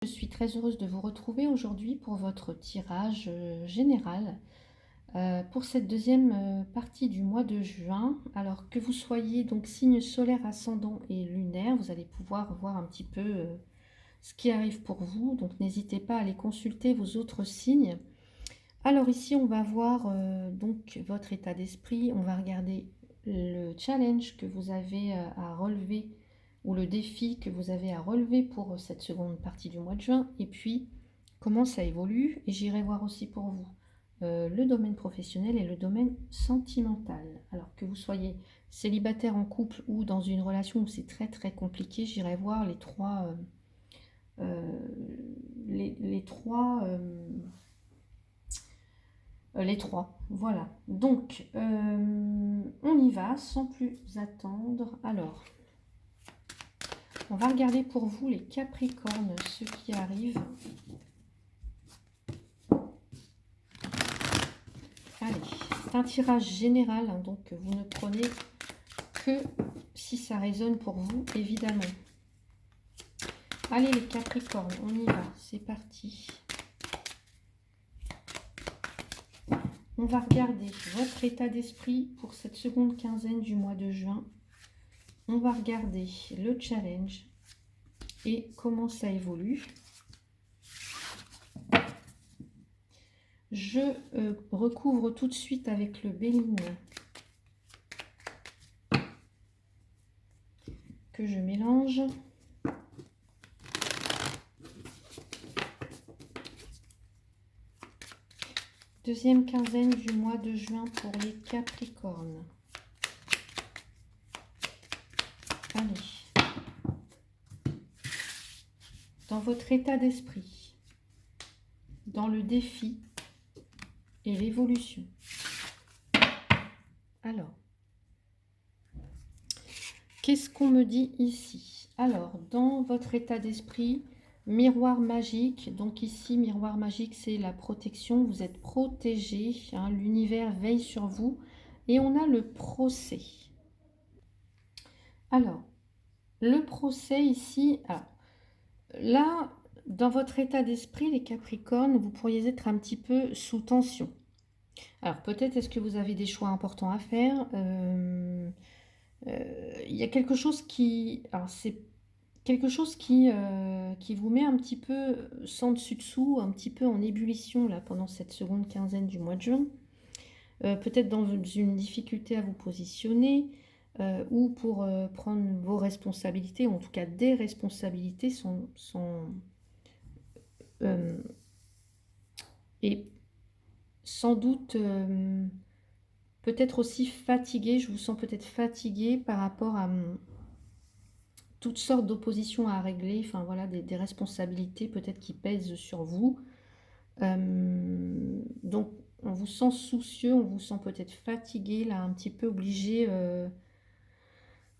Je suis très heureuse de vous retrouver aujourd'hui pour votre tirage général pour cette deuxième partie du mois de juin. Alors que vous soyez donc signe solaire, ascendant et lunaire, vous allez pouvoir voir un petit peu ce qui arrive pour vous. Donc n'hésitez pas à aller consulter vos autres signes. Alors ici on va voir donc votre état d'esprit, on va regarder le challenge que vous avez à relever ou le défi que vous avez à relever pour cette seconde partie du mois de juin, et puis comment ça évolue. Et j'irai voir aussi pour vous le domaine professionnel et le domaine sentimental. Alors que vous soyez célibataire, en couple ou dans une relation où c'est très très compliqué, j'irai voir les trois les trois, voilà. Donc, on y va sans plus attendre. Alors, on va regarder pour vous les Capricornes, ceux qui arrivent. Allez, c'est un tirage général, hein, donc vous ne prenez que si ça résonne pour vous, évidemment. Allez les Capricornes, on y va, c'est parti. On va regarder votre état d'esprit pour cette seconde quinzaine du mois de juin. On va regarder le challenge et comment ça évolue. Je recouvre tout de suite avec le Béline que je mélange. Deuxième quinzaine du mois de juin pour les Capricornes. Allez. Dans votre état d'esprit, dans le défi et l'évolution. Alors, qu'est-ce qu'on me dit ici? Alors, dans votre état d'esprit, miroir magique. Donc ici, miroir magique, c'est la protection. Vous êtes protégé, hein, l'univers veille sur vous. Et on a le procès. Alors, le procès ici, alors, là, dans votre état d'esprit, les Capricornes, vous pourriez être un petit peu sous tension. Alors, peut-être est-ce que vous avez des choix importants à faire. Il y a quelque chose qui... Alors, c'est quelque chose qui vous met un petit peu sans dessus-dessous, un petit peu en ébullition là, pendant cette seconde quinzaine du mois de juin. Peut-être dans une difficulté à vous positionner ou pour prendre vos responsabilités, ou en tout cas des responsabilités et sans doute peut-être aussi fatigué. Je vous sens peut-être fatigué par rapport à toutes sortes d'oppositions à régler, enfin voilà, des responsabilités peut-être qui pèsent sur vous. Donc on vous sent soucieux, on vous sent peut-être fatigué, là, un petit peu obligé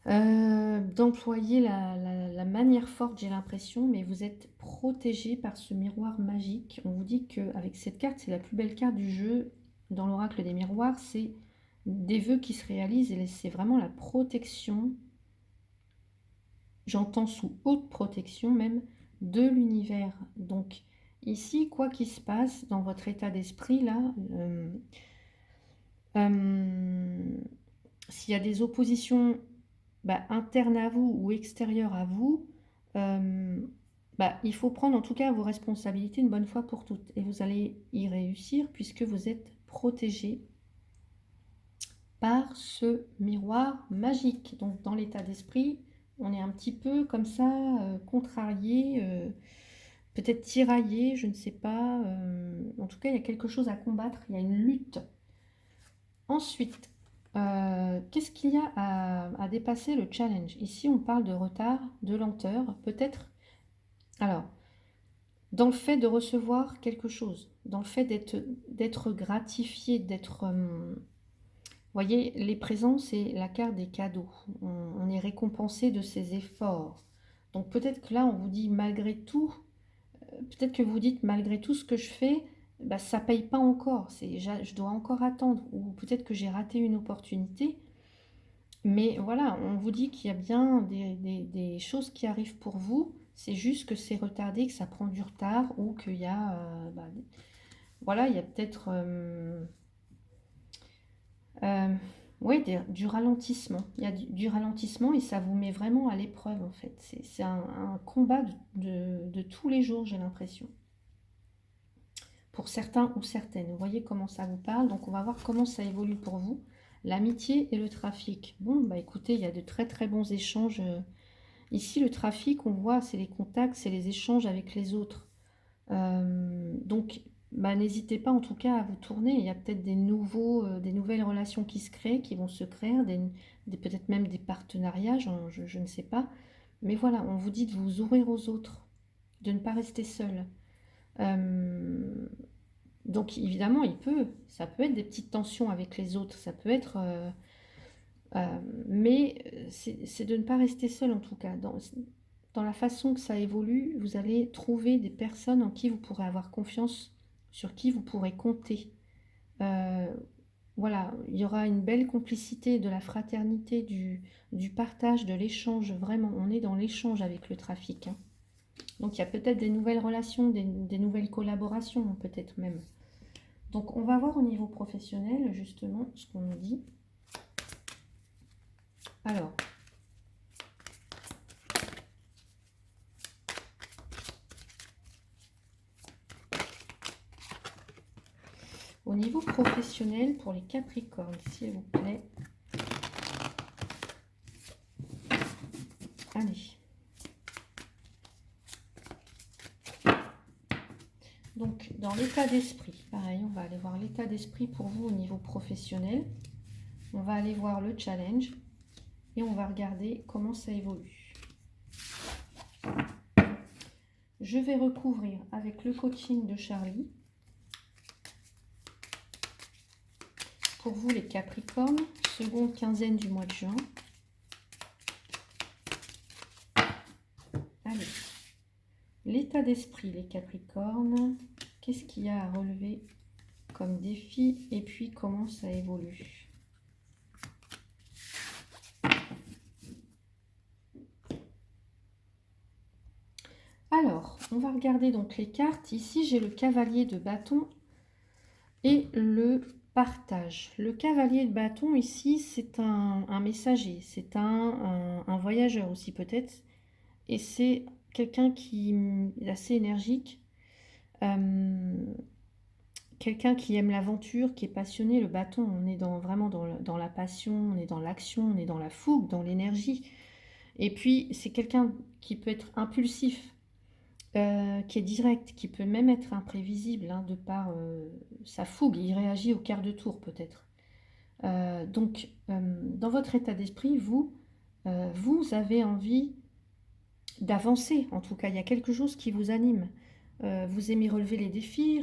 d'employer la manière forte, j'ai l'impression, mais vous êtes protégé par ce miroir magique. On vous dit qu'avec cette carte, c'est la plus belle carte du jeu dans l'oracle des miroirs, c'est des vœux qui se réalisent, et c'est vraiment la protection, j'entends sous haute protection même, de l'univers. Donc ici, quoi qu'il se passe dans votre état d'esprit, là, s'il y a des oppositions internes à vous ou extérieures à vous, il faut prendre en tout cas vos responsabilités une bonne fois pour toutes. Et vous allez y réussir puisque vous êtes protégé par ce miroir magique. Donc dans l'état d'esprit, on est un petit peu comme ça, contrarié, peut-être tiraillé, je ne sais pas. En tout cas, il y a quelque chose à combattre, il y a une lutte. Ensuite, qu'est-ce qu'il y a à dépasser le challenge? Ici, on parle de retard, de lenteur, peut-être. Alors, dans le fait de recevoir quelque chose, dans le fait d'être gratifié, d'être... vous voyez, les présents, c'est la carte des cadeaux. On est récompensé de ses efforts. Donc peut-être que là, on vous dit malgré tout, peut-être que vous dites malgré tout ce que je fais, ça ne paye pas encore. Je dois encore attendre. Ou peut-être que j'ai raté une opportunité. Mais voilà, on vous dit qu'il y a bien des choses qui arrivent pour vous. C'est juste que c'est retardé, que ça prend du retard ou qu'il y a, voilà, il y a peut-être, euh, ouais, du ralentissement. Il y a du ralentissement et ça vous met vraiment à l'épreuve en fait. C'est un combat de tous les jours, j'ai l'impression. Pour certains ou certaines. Vous voyez comment ça vous parle. Donc on va voir comment ça évolue pour vous. L'amitié et le trafic. Bon, bah écoutez, il y a de très très bons échanges. Ici, le trafic, on voit, c'est les contacts, c'est les échanges avec les autres. Donc, bah, n'hésitez pas en tout cas à vous tourner. Il y a peut-être des nouvelles relations qui se créent, qui vont se créer, peut-être même des partenariats, je ne sais pas. Mais voilà, on vous dit de vous ouvrir aux autres, de ne pas rester seul. Euh, donc évidemment, ça peut être des petites tensions avec les autres, ça peut être, mais c'est de ne pas rester seul en tout cas. Dans la façon que ça évolue, vous allez trouver des personnes en qui vous pourrez avoir confiance, sur qui vous pourrez compter. Euh, voilà, il y aura une belle complicité, de la fraternité, du partage, de l'échange. Vraiment, on est dans l'échange avec le trafic, hein. Donc il y a peut-être des nouvelles relations, des nouvelles collaborations, peut-être même. Donc on va voir au niveau professionnel justement ce qu'on nous dit. Alors, au niveau professionnel pour les Capricornes, s'il vous plaît. Allez. Donc dans l'état d'esprit, pareil, on va aller voir l'état d'esprit pour vous au niveau professionnel. On va aller voir le challenge et on va regarder comment ça évolue. Je vais recouvrir avec le coaching de Charlie. Pour vous les Capricornes, seconde quinzaine du mois de juin. Allez, l'état d'esprit les Capricornes, qu'est-ce qu'il y a à relever comme défi et puis comment ça évolue? Alors, on va regarder donc les cartes. Ici, j'ai le cavalier de bâton et le partage. Le cavalier de bâton, ici, c'est un messager, c'est un voyageur aussi peut-être. Et c'est quelqu'un qui est assez énergique, quelqu'un qui aime l'aventure, qui est passionné. Le bâton, on est vraiment dans la passion, on est dans l'action, on est dans la fougue, dans l'énergie. Et puis, c'est quelqu'un qui peut être impulsif. Qui est direct, qui peut même être imprévisible hein, de par sa fougue. Il réagit au quart de tour peut-être. Donc, dans votre état d'esprit, vous avez envie d'avancer. En tout cas, il y a quelque chose qui vous anime. Vous aimez relever les défis,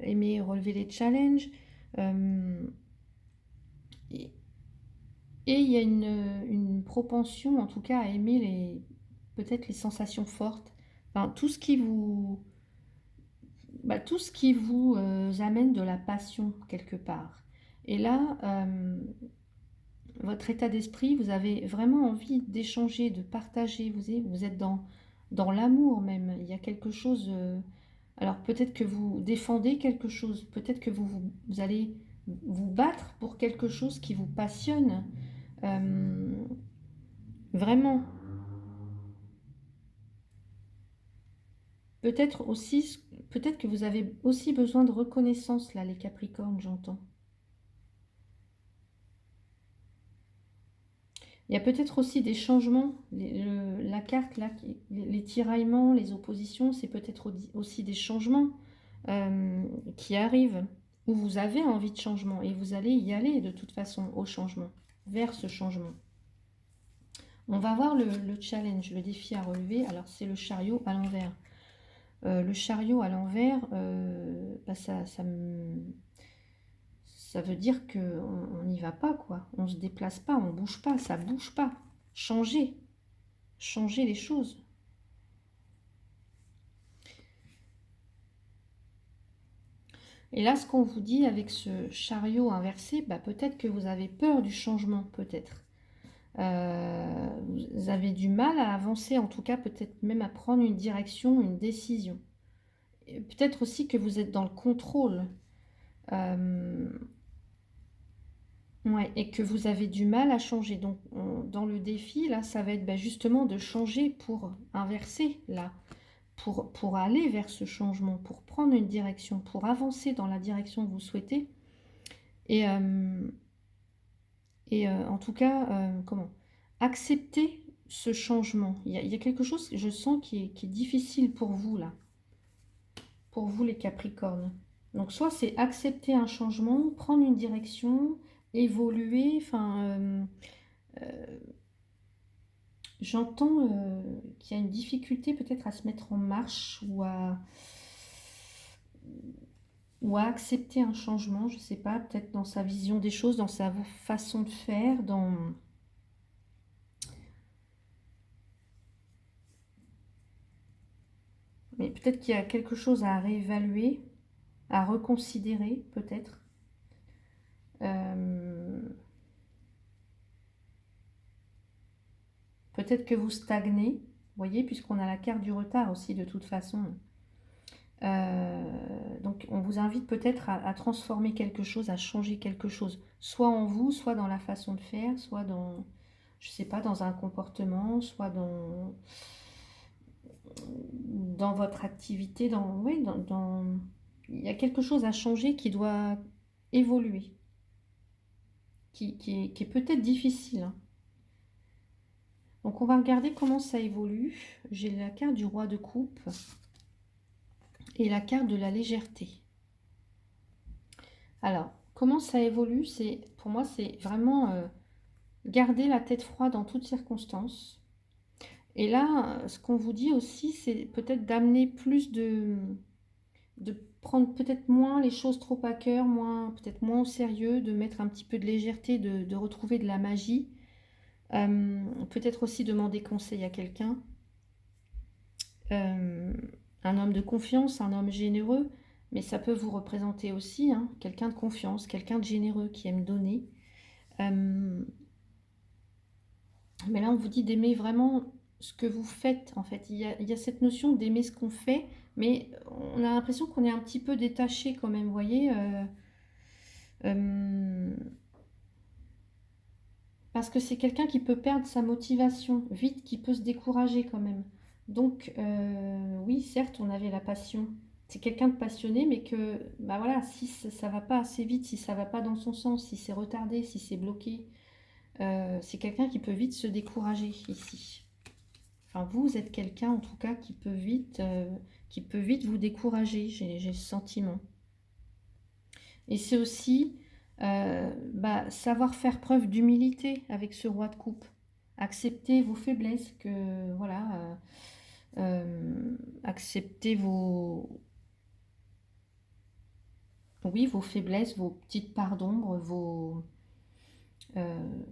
aimez relever les challenges. Et, et il y a une propension, en tout cas, à aimer peut-être les sensations fortes. Enfin, tout ce qui vous amène de la passion quelque part. Et là, votre état d'esprit, vous avez vraiment envie d'échanger, de partager. Vous êtes dans l'amour même. Il y a quelque chose. Alors peut-être que vous défendez quelque chose. Peut-être que vous allez vous battre pour quelque chose qui vous passionne. Vraiment. Peut-être aussi, peut-être que vous avez aussi besoin de reconnaissance là, les Capricornes, j'entends. Il y a peut-être aussi des changements. La carte, là, les tiraillements, les oppositions, c'est peut-être aussi des changements qui arrivent, où vous avez envie de changement et vous allez y aller de toute façon au changement, vers ce changement. On va voir le challenge, le défi à relever. Alors, c'est le chariot à l'envers. Le chariot à l'envers, bah, ça veut dire qu'on n'y va pas, quoi. On ne se déplace pas, on ne bouge pas, ça ne bouge pas. Changer les choses. Et là, ce qu'on vous dit avec ce chariot inversé, bah, peut-être que vous avez peur du changement, peut-être. Vous avez du mal à avancer, en tout cas peut-être même à prendre une direction, une décision. Peut-être aussi que vous êtes dans le contrôle. Euh, ouais, et que vous avez du mal à changer. Donc, dans le défi, là, ça va être bah, justement de changer pour inverser, là, pour aller vers ce changement, pour prendre une direction, pour avancer dans la direction que vous souhaitez. Et, en tout cas, comment accepter ce changement. Il y a quelque chose, je sens, qui est difficile pour vous, là, pour vous, les Capricornes. Donc, soit c'est accepter un changement, prendre une direction, évoluer, enfin... j'entends qu'il y a une difficulté peut-être à se mettre en marche ou à accepter un changement, je ne sais pas, peut-être dans sa vision des choses, dans sa façon de faire, dans... Mais peut-être qu'il y a quelque chose à réévaluer, à reconsidérer, peut-être. Euh, Peut-être que vous stagnez, vous voyez, puisqu'on a la carte du retard aussi de toute façon. Donc on vous invite peut-être à transformer quelque chose, à changer quelque chose, soit en vous, soit dans la façon de faire, soit dans, je sais pas, dans un comportement, soit dans votre activité, oui, il y a quelque chose à changer qui doit évoluer, qui est peut-être difficile, hein. Donc on va regarder comment ça évolue. J'ai la carte du roi de coupe et la carte de la légèreté. Alors, comment ça évolue? Pour moi, c'est vraiment garder la tête froide en toutes circonstances. Et là, ce qu'on vous dit aussi, c'est peut-être d'amener plus de prendre peut-être moins les choses trop à cœur, peut-être moins au sérieux, de mettre un petit peu de légèreté, de retrouver de la magie. Peut-être aussi demander conseil à quelqu'un. Euh, un homme de confiance, un homme généreux, mais ça peut vous représenter aussi hein, quelqu'un de confiance, quelqu'un de généreux qui aime donner. Mais là, on vous dit d'aimer vraiment ce que vous faites, en fait. Il y a cette notion d'aimer ce qu'on fait, mais on a l'impression qu'on est un petit peu détaché quand même, vous voyez. Euh, parce que c'est quelqu'un qui peut perdre sa motivation vite, qui peut se décourager quand même. Donc, oui, certes, on avait la passion. C'est quelqu'un de passionné, mais que, bah voilà, si ça va pas assez vite, si ça va pas dans son sens, si c'est retardé, si c'est bloqué, c'est quelqu'un qui peut vite se décourager ici. Enfin, vous êtes quelqu'un en tout cas qui peut vite vous décourager, j'ai le sentiment. Et c'est aussi bah, savoir faire preuve d'humilité avec ce roi de coupe. Accepter vos faiblesses, que voilà, accepter oui, vos faiblesses, vos petites parts d'ombre, euh,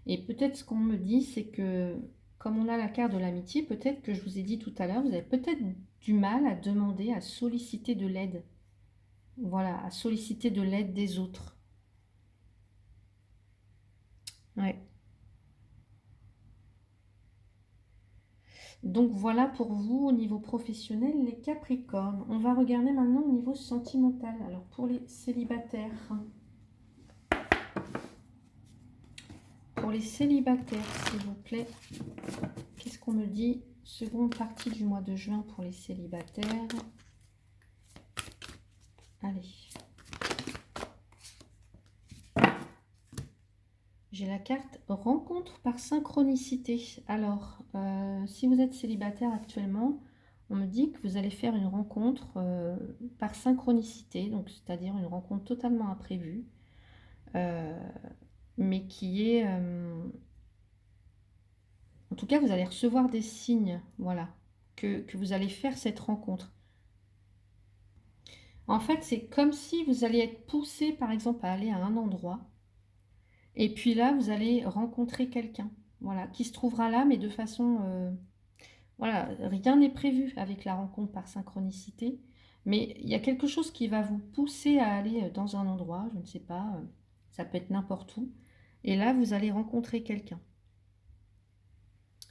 et peut-être ce qu'on me dit, c'est que comme on a la carte de l'amitié, peut-être que je vous ai dit tout à l'heure, vous avez peut-être du mal à demander, à solliciter de l'aide. Voilà, à solliciter de l'aide des autres. Ouais. Donc voilà pour vous au niveau professionnel, les Capricornes. On va regarder maintenant au niveau sentimental. Alors pour les célibataires. Pour les célibataires, s'il vous plaît, qu'est-ce qu'on me dit? Seconde partie du mois de juin pour les célibataires. Allez. J'ai la carte rencontre par synchronicité. Alors, si vous êtes célibataire actuellement, on me dit que vous allez faire une rencontre par synchronicité, donc c'est-à-dire une rencontre totalement imprévue, euh, mais qui est... en tout cas, vous allez recevoir des signes, voilà, que vous allez faire cette rencontre. En fait, c'est comme si vous allez être poussé, par exemple, à aller à un endroit. Et puis là, vous allez rencontrer quelqu'un, voilà, qui se trouvera là, mais de façon, voilà, rien n'est prévu avec la rencontre par synchronicité, mais il y a quelque chose qui va vous pousser à aller dans un endroit, je ne sais pas, ça peut être n'importe où. Et là, vous allez rencontrer quelqu'un.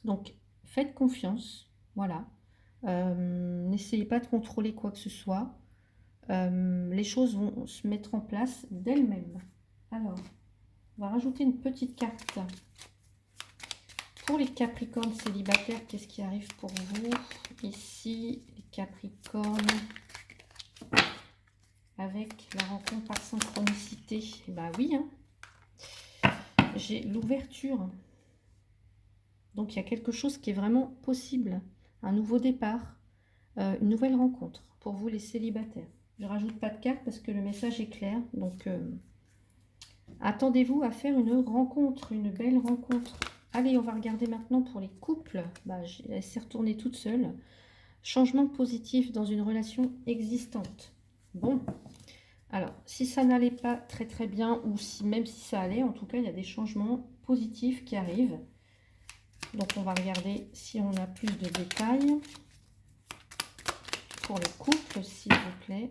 Donc, faites confiance, voilà. N'essayez pas de contrôler quoi que ce soit. Les choses vont se mettre en place d'elles-mêmes. Alors, on va rajouter une petite carte. Pour les Capricornes célibataires, qu'est-ce qui arrive pour vous? Ici, les Capricornes, avec la rencontre par synchronicité. Bah oui, hein. J'ai l'ouverture. Donc, il y a quelque chose qui est vraiment possible. Un nouveau départ, une nouvelle rencontre pour vous les célibataires. Je ne rajoute pas de carte parce que le message est clair. Donc, attendez-vous à faire une rencontre, une belle rencontre. Allez, on va regarder maintenant pour les couples. Bah, elle s'est retournée toute seule. Changement positif dans une relation existante. Bon, alors, si ça n'allait pas très très bien, ou si même si ça allait, en tout cas, il y a des changements positifs qui arrivent. Donc, on va regarder si on a plus de détails. Pour les couples, s'il vous plaît.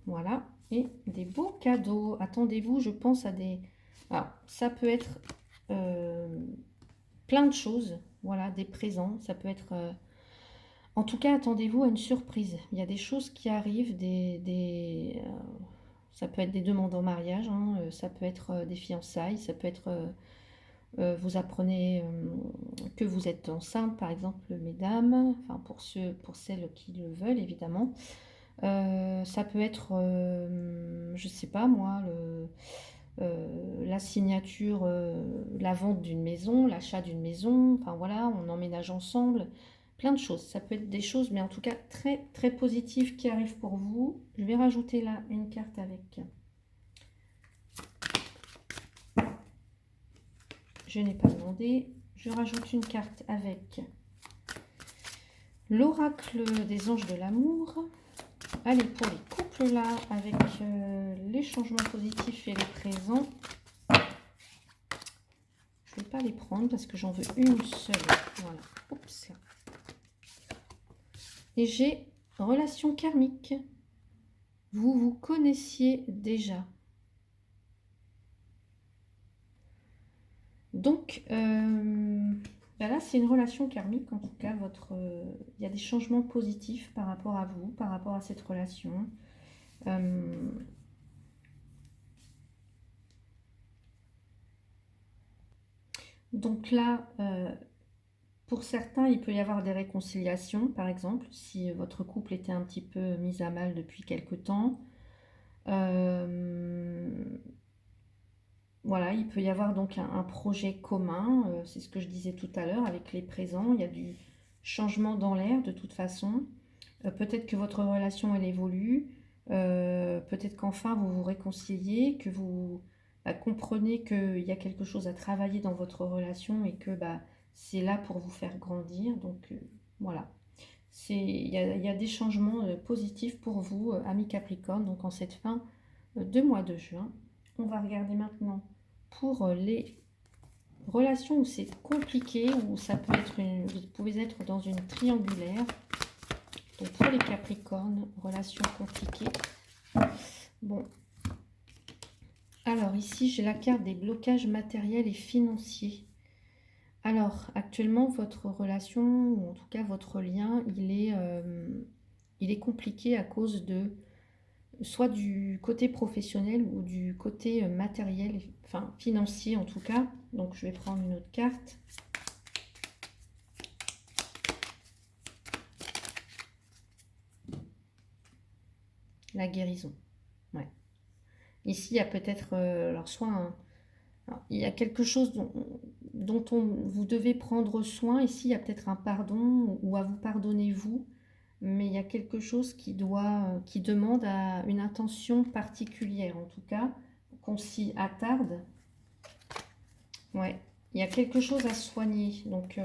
Voilà, et des beaux cadeaux. Attendez-vous, je pense à des... Alors, ça peut être plein de choses. Voilà, des présents. Ça peut être... En tout cas, attendez-vous à une surprise. Il y a des choses qui arrivent, ça peut être des demandes en mariage, hein, ça peut être des fiançailles, ça peut être... vous apprenez que vous êtes enceinte, par exemple, mesdames, enfin pour celles qui le veulent, évidemment. Ça peut être, je sais pas moi, la signature, la vente d'une maison, l'achat d'une maison, enfin voilà, on emménage ensemble, plein de choses. Ça peut être des choses, mais en tout cas très très positives qui arrivent pour vous. Je vais rajouter là une carte avec. Je n'ai pas demandé. Je rajoute une carte avec l'oracle des anges de l'amour. Allez, pour les couples là, avec les changements positifs et les présents, je ne vais pas les prendre parce que j'en veux une seule. Voilà. Oups. Et j'ai relation karmique. Vous vous connaissiez déjà. Donc, ben là, c'est une relation karmique. En tout cas, il y a des changements positifs par rapport à vous, par rapport à cette relation. Donc là, pour certains, il peut y avoir des réconciliations, par exemple, si votre couple était un petit peu mis à mal depuis quelque temps. Voilà, il peut y avoir donc un projet commun, c'est ce que je disais tout à l'heure, avec les présents. Il y a du changement dans l'air de toute façon. Peut-être que votre relation, elle évolue. Peut-être qu'enfin, vous vous réconciliez, que vous comprenez qu'il y a quelque chose à travailler dans votre relation et que c'est là pour vous faire grandir. Donc, voilà. Il y a des changements positifs pour vous, amis Capricorne, donc en cette fin de mois de juin. On va regarder maintenant pour les relations où c'est compliqué, où ça peut être vous pouvez être dans une triangulaire. Donc pour les Capricornes, relations compliquées. Bon. Alors ici, j'ai la carte des blocages matériels et financiers. Alors, actuellement, votre relation, ou en tout cas votre lien, il est compliqué à cause de soit du côté professionnel ou du côté matériel, enfin financier en tout cas. Donc je vais prendre une autre carte. La guérison. Ouais. Ici, il y a peut-être, alors soit alors, il y a quelque chose dont vous devez prendre soin. Ici, il y a peut-être un pardon ou à vous pardonner vous. Mais il y a quelque chose qui demande à une intention particulière, en tout cas, qu'on s'y attarde. Ouais, il y a quelque chose à soigner. Donc,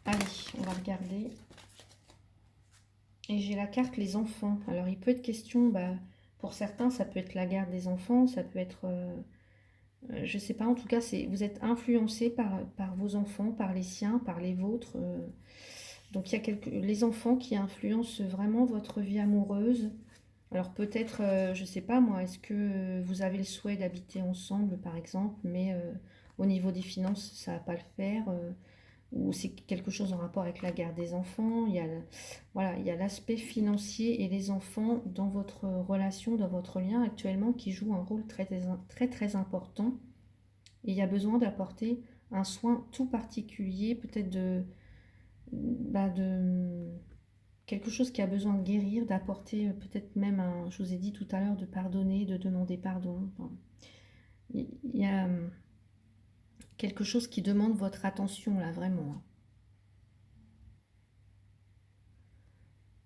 allez, on va regarder. Et j'ai la carte les enfants. Alors, il peut être question, pour certains, ça peut être la garde des enfants, ça peut être, je sais pas, en tout cas, vous êtes influencé par vos enfants, par les siens, par les vôtres. Donc, il y a les enfants qui influencent vraiment votre vie amoureuse. Alors peut-être, je sais pas moi, est-ce que vous avez le souhait d'habiter ensemble, par exemple, mais au niveau des finances, ça va pas le faire, ou c'est quelque chose en rapport avec la garde des enfants. Voilà, il y a l'aspect financier et les enfants dans votre relation, dans votre lien actuellement, qui joue un rôle très, très, très, très important. Et il y a besoin d'apporter un soin tout particulier, peut-être de quelque chose qui a besoin de guérir, d'apporter peut-être même un, je vous ai dit tout à l'heure, de pardonner, de demander pardon. Enfin, il y a quelque chose qui demande votre attention là, vraiment.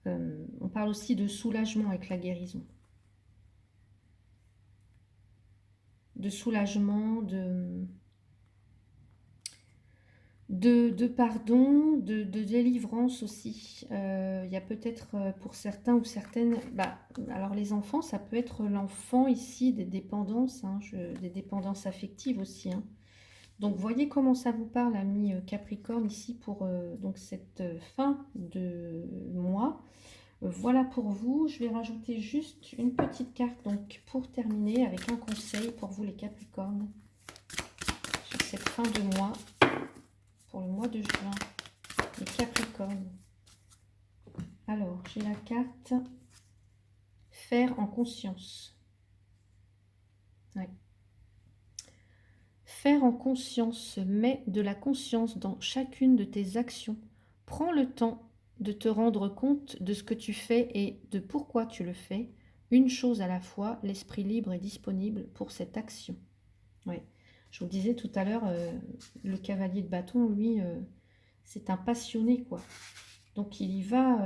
On parle aussi de soulagement avec la guérison. De soulagement, de pardon, de délivrance aussi. Il y a peut-être pour certains ou certaines, alors les enfants, ça peut être l'enfant ici des dépendances, hein, des dépendances affectives aussi, hein. Donc voyez comment ça vous parle, ami Capricorne, ici pour donc cette fin de mois. Voilà pour vous. Je vais rajouter juste une petite carte donc pour terminer avec un conseil pour vous les Capricornes sur cette fin de mois, pour le mois de juin, les Capricornes. Alors, j'ai la carte faire en conscience. Ouais. Faire en conscience, mets de la conscience dans chacune de tes actions. Prends le temps de te rendre compte de ce que tu fais et de pourquoi tu le fais. Une chose à la fois, l'esprit libre est disponible pour cette action. Ouais. Je vous le disais tout à l'heure, le cavalier de bâton, lui, c'est un passionné, quoi. Donc il y va,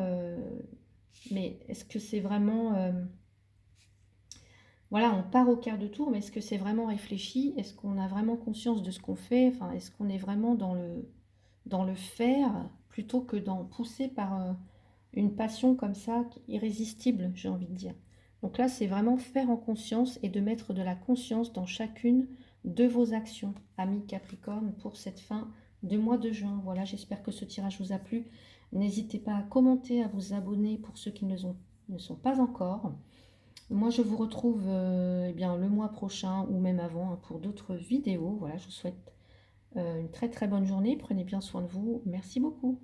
mais est-ce que c'est vraiment... voilà, on part au quart de tour, mais est-ce que c'est vraiment réfléchi? Est-ce qu'on a vraiment conscience de ce qu'on fait? Enfin, est-ce qu'on est vraiment dans le faire plutôt que dans pousser par une passion comme ça, irrésistible, j'ai envie de dire. Donc là, c'est vraiment faire en conscience et de mettre de la conscience dans chacune de vos actions, amis Capricorne, pour cette fin de mois de juin. Voilà, j'espère que ce tirage vous a plu. N'hésitez pas à commenter, à vous abonner pour ceux qui ne sont pas encore. Moi, je vous retrouve eh bien, le mois prochain ou même avant hein, pour d'autres vidéos. Voilà, je vous souhaite une très très bonne journée. Prenez bien soin de vous. Merci beaucoup.